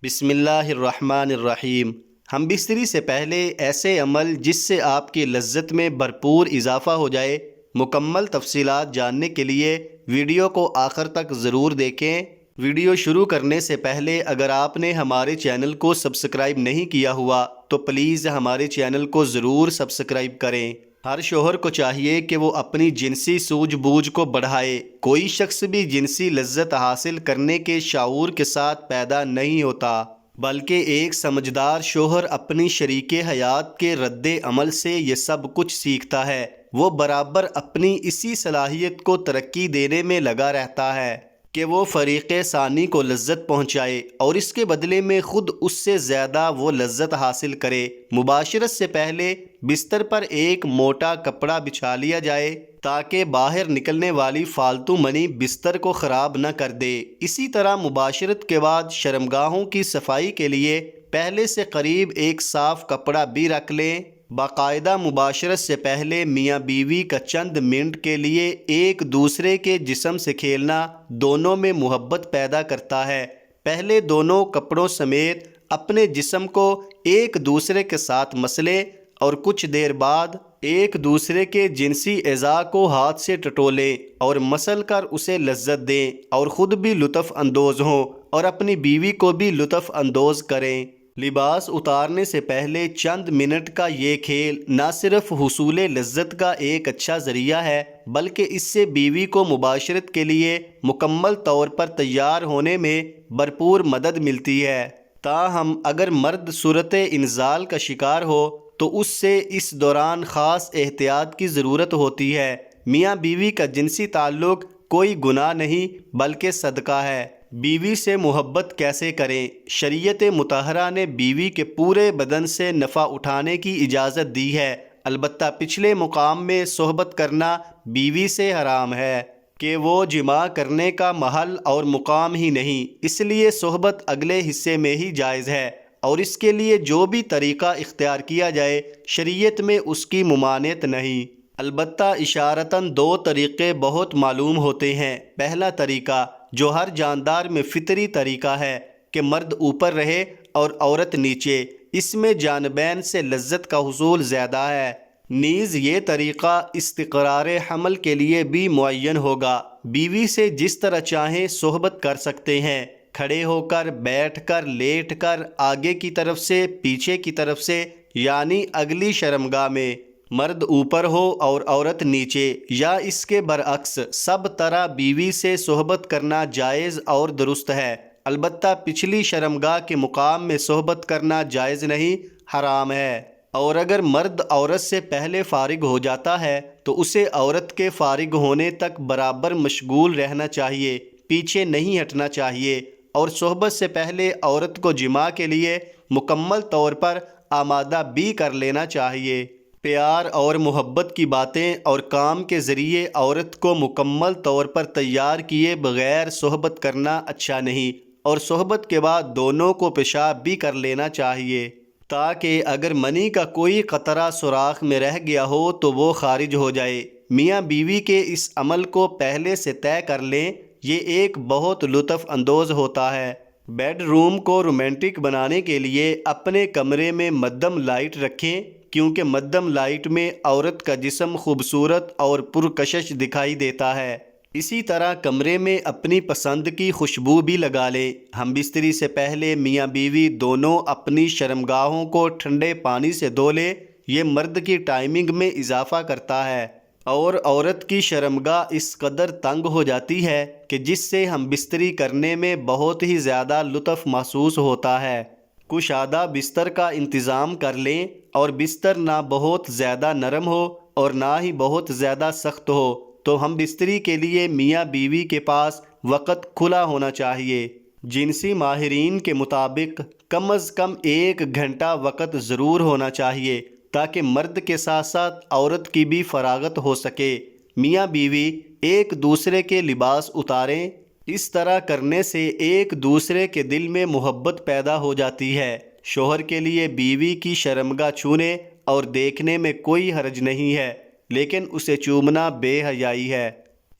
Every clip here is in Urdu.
بسم اللہ الرحمن الرحیم۔ ہم بستری سے پہلے ایسے عمل جس سے آپ کی لذت میں بھرپور اضافہ ہو جائے، مکمل تفصیلات جاننے کے لیے ویڈیو کو آخر تک ضرور دیکھیں۔ ویڈیو شروع کرنے سے پہلے اگر آپ نے ہمارے چینل کو سبسکرائب نہیں کیا ہوا تو پلیز ہمارے چینل کو ضرور سبسکرائب کریں۔ ہر شوہر کو چاہیے کہ وہ اپنی جنسی سوجھ بوجھ کو بڑھائے۔ کوئی شخص بھی جنسی لذت حاصل کرنے کے شعور کے ساتھ پیدا نہیں ہوتا، بلکہ ایک سمجھدار شوہر اپنی شریک حیات کے رد عمل سے یہ سب کچھ سیکھتا ہے۔ وہ برابر اپنی اسی صلاحیت کو ترقی دینے میں لگا رہتا ہے کہ وہ فریق ثانی کو لذت پہنچائے اور اس کے بدلے میں خود اس سے زیادہ وہ لذت حاصل کرے۔ مباشرت سے پہلے بستر پر ایک موٹا کپڑا بچھا لیا جائے تاکہ باہر نکلنے والی فالتو منی بستر کو خراب نہ کر دے۔ اسی طرح مباشرت کے بعد شرمگاہوں کی صفائی کے لیے پہلے سے قریب ایک صاف کپڑا بھی رکھ لیں۔ باقاعدہ مباشرت سے پہلے میاں بیوی کا چند منٹ کے لیے ایک دوسرے کے جسم سے کھیلنا دونوں میں محبت پیدا کرتا ہے۔ پہلے دونوں کپڑوں سمیت اپنے جسم کو ایک دوسرے کے ساتھ مسلیں اور کچھ دیر بعد ایک دوسرے کے جنسی اعضاء کو ہاتھ سے ٹٹولیں اور مسل کر اسے لذت دیں اور خود بھی لطف اندوز ہوں اور اپنی بیوی کو بھی لطف اندوز کریں۔ لباس اتارنے سے پہلے چند منٹ کا یہ کھیل نہ صرف حصول لذت کا ایک اچھا ذریعہ ہے بلکہ اس سے بیوی کو مباشرت کے لیے مکمل طور پر تیار ہونے میں بھرپور مدد ملتی ہے۔ تاہم اگر مرد صورت انزال کا شکار ہو تو اس سے اس دوران خاص احتیاط کی ضرورت ہوتی ہے۔ میاں بیوی کا جنسی تعلق کوئی گناہ نہیں بلکہ صدقہ ہے۔ بیوی سے محبت کیسے کریں؟ شریعت مطہرہ نے بیوی کے پورے بدن سے نفع اٹھانے کی اجازت دی ہے، البتہ پچھلے مقام میں صحبت کرنا بیوی سے حرام ہے کہ وہ جماع کرنے کا محل اور مقام ہی نہیں، اس لیے صحبت اگلے حصے میں ہی جائز ہے اور اس کے لیے جو بھی طریقہ اختیار کیا جائے شریعت میں اس کی ممانعت نہیں۔ البتہ اشارتاً دو طریقے بہت معلوم ہوتے ہیں۔ پہلا طریقہ جو ہر جاندار میں فطری طریقہ ہے کہ مرد اوپر رہے اور عورت نیچے، اس میں جانبین سے لذت کا حصول زیادہ ہے۔ نیز یہ طریقہ استقرار حمل کے لیے بھی معین ہوگا۔ بیوی سے جس طرح چاہیں صحبت کر سکتے ہیں، کھڑے ہو کر، بیٹھ کر، لیٹ کر، آگے کی طرف سے، پیچھے کی طرف سے، یعنی اگلی شرمگاہ میں۔ مرد اوپر ہو اور عورت نیچے یا اس کے برعکس، سب طرح بیوی سے صحبت کرنا جائز اور درست ہے۔ البتہ پچھلی شرمگاہ کے مقام میں صحبت کرنا جائز نہیں، حرام ہے۔ اور اگر مرد عورت سے پہلے فارغ ہو جاتا ہے تو اسے عورت کے فارغ ہونے تک برابر مشغول رہنا چاہیے، پیچھے نہیں ہٹنا چاہیے اور صحبت سے پہلے عورت کو جماع کے لیے مکمل طور پر آمادہ بھی کر لینا چاہیے۔ پیار اور محبت کی باتیں اور کام کے ذریعے عورت کو مکمل طور پر تیار کیے بغیر صحبت کرنا اچھا نہیں، اور صحبت کے بعد دونوں کو پیشاب بھی کر لینا چاہیے تاکہ اگر منی کا کوئی قطرہ سوراخ میں رہ گیا ہو تو وہ خارج ہو جائے۔ میاں بیوی کے اس عمل کو پہلے سے طے کر لیں، یہ ایک بہت لطف اندوز ہوتا ہے۔ بیڈ روم کو رومانٹک بنانے کے لیے اپنے کمرے میں مدھم لائٹ رکھیں، کیونکہ مدھم لائٹ میں عورت کا جسم خوبصورت اور پرکشش دکھائی دیتا ہے۔ اسی طرح کمرے میں اپنی پسند کی خوشبو بھی لگا لیں۔ ہم بستری سے پہلے میاں بیوی دونوں اپنی شرمگاہوں کو ٹھنڈے پانی سے دھو لیں، یہ مرد کی ٹائمنگ میں اضافہ کرتا ہے اور عورت کی شرمگاہ اس قدر تنگ ہو جاتی ہے کہ جس سے ہم بستری کرنے میں بہت ہی زیادہ لطف محسوس ہوتا ہے۔ کشادہ بستر کا انتظام کر لیں اور بستر نہ بہت زیادہ نرم ہو اور نہ ہی بہت زیادہ سخت ہو، تو ہم بستری کے لیے میاں بیوی کے پاس وقت کھلا ہونا چاہیے۔ جنسی ماہرین کے مطابق کم از کم 1 گھنٹہ وقت ضرور ہونا چاہیے تاکہ مرد کے ساتھ ساتھ عورت کی بھی فراغت ہو سکے۔ میاں بیوی ایک دوسرے کے لباس اتاریں، اس طرح کرنے سے ایک دوسرے کے دل میں محبت پیدا ہو جاتی ہے۔ شوہر کے لیے بیوی کی شرمگاہ چھونے اور دیکھنے میں کوئی حرج نہیں ہے، لیکن اسے چومنا بے حیائی ہے۔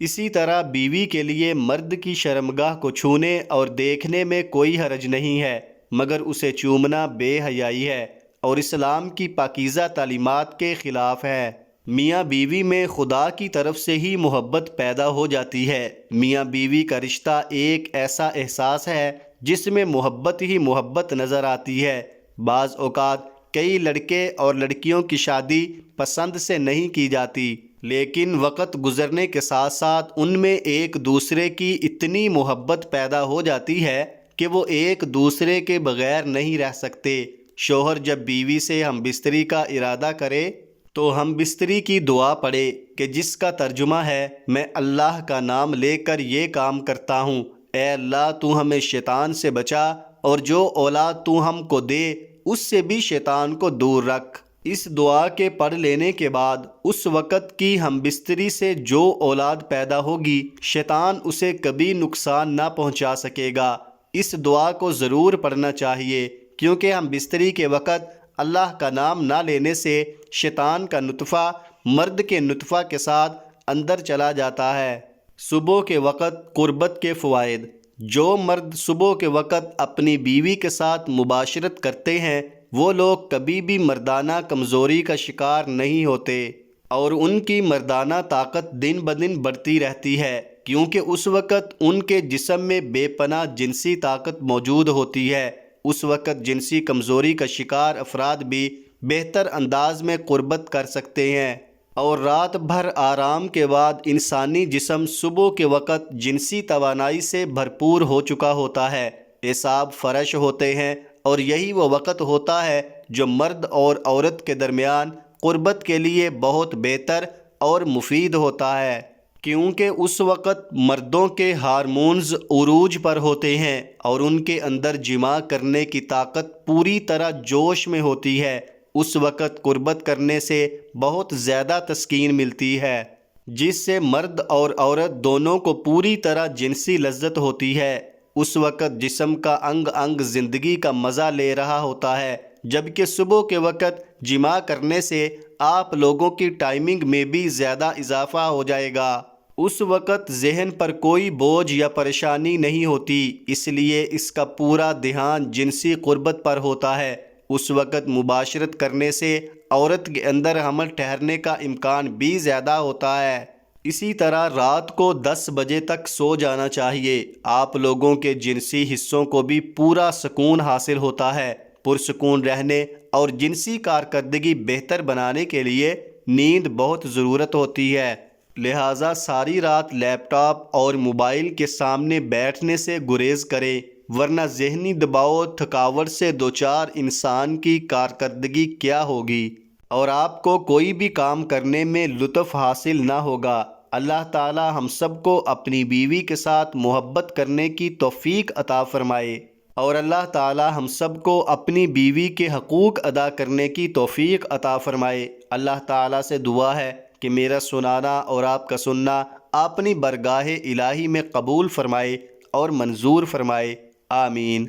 اسی طرح بیوی کے لیے مرد کی شرمگاہ کو چھونے اور دیکھنے میں کوئی حرج نہیں ہے، مگر اسے چومنا بے حیائی ہے اور اسلام کی پاکیزہ تعلیمات کے خلاف ہے۔ میاں بیوی میں خدا کی طرف سے ہی محبت پیدا ہو جاتی ہے۔ میاں بیوی کا رشتہ ایک ایسا احساس ہے جس میں محبت ہی محبت نظر آتی ہے۔ بعض اوقات کئی لڑکے اور لڑکیوں کی شادی پسند سے نہیں کی جاتی، لیکن وقت گزرنے کے ساتھ ساتھ ان میں ایک دوسرے کی اتنی محبت پیدا ہو جاتی ہے کہ وہ ایک دوسرے کے بغیر نہیں رہ سکتے۔ شوہر جب بیوی سے ہم بستری کا ارادہ کرے تو ہم بستری کی دعا پڑھے کہ جس کا ترجمہ ہے میں اللہ کا نام لے کر یہ کام کرتا ہوں، اے اللہ تو ہمیں شیطان سے بچا اور جو اولاد تو ہم کو دے اس سے بھی شیطان کو دور رکھ۔ اس دعا کے پڑھ لینے کے بعد اس وقت کی ہم بستری سے جو اولاد پیدا ہوگی شیطان اسے کبھی نقصان نہ پہنچا سکے گا۔ اس دعا کو ضرور پڑھنا چاہیے، کیونکہ ہم بستری کے وقت اللہ کا نام نہ لینے سے شیطان کا نطفہ مرد کے نطفہ کے ساتھ اندر چلا جاتا ہے۔ صبح کے وقت قربت کے فوائد۔ جو مرد صبح کے وقت اپنی بیوی کے ساتھ مباشرت کرتے ہیں وہ لوگ کبھی بھی مردانہ کمزوری کا شکار نہیں ہوتے اور ان کی مردانہ طاقت دن بدن بڑھتی رہتی ہے، کیونکہ اس وقت ان کے جسم میں بے پناہ جنسی طاقت موجود ہوتی ہے۔ اس وقت جنسی کمزوری کا شکار افراد بھی بہتر انداز میں قربت کر سکتے ہیں، اور رات بھر آرام کے بعد انسانی جسم صبح کے وقت جنسی توانائی سے بھرپور ہو چکا ہوتا ہے، اعصاب فرش ہوتے ہیں، اور یہی وہ وقت ہوتا ہے جو مرد اور عورت کے درمیان قربت کے لیے بہت بہتر اور مفید ہوتا ہے، کیونکہ اس وقت مردوں کے ہارمونز عروج پر ہوتے ہیں اور ان کے اندر جماع کرنے کی طاقت پوری طرح جوش میں ہوتی ہے۔ اس وقت قربت کرنے سے بہت زیادہ تسکین ملتی ہے، جس سے مرد اور عورت دونوں کو پوری طرح جنسی لذت ہوتی ہے۔ اس وقت جسم کا انگ انگ زندگی کا مزہ لے رہا ہوتا ہے، جبکہ صبح کے وقت جماع کرنے سے آپ لوگوں کی ٹائمنگ میں بھی زیادہ اضافہ ہو جائے گا۔ اس وقت ذہن پر کوئی بوجھ یا پریشانی نہیں ہوتی، اس لیے اس کا پورا دھیان جنسی قربت پر ہوتا ہے۔ اس وقت مباشرت کرنے سے عورت کے اندر حمل ٹھہرنے کا امکان بھی زیادہ ہوتا ہے۔ اسی طرح رات کو 10 بجے تک سو جانا چاہیے۔ آپ لوگوں کے جنسی حصوں کو بھی پورا سکون حاصل ہوتا ہے۔ پرسکون رہنے اور جنسی کارکردگی بہتر بنانے کے لیے نیند بہت ضرورت ہوتی ہے، لہٰذا ساری رات لیپ ٹاپ اور موبائل کے سامنے بیٹھنے سے گریز کریں، ورنہ ذہنی دباؤ تھکاوٹ سے دوچار انسان کی کارکردگی کیا ہوگی اور آپ کو کوئی بھی کام کرنے میں لطف حاصل نہ ہوگا۔ اللہ تعالی ہم سب کو اپنی بیوی کے ساتھ محبت کرنے کی توفیق عطا فرمائے، اور اللہ تعالی ہم سب کو اپنی بیوی کے حقوق ادا کرنے کی توفیق عطا فرمائے۔ اللہ تعالی سے دعا ہے کہ میرا سنانا اور آپ کا سننا اپنی برگاہ الہی میں قبول فرمائے اور منظور فرمائے، آمین۔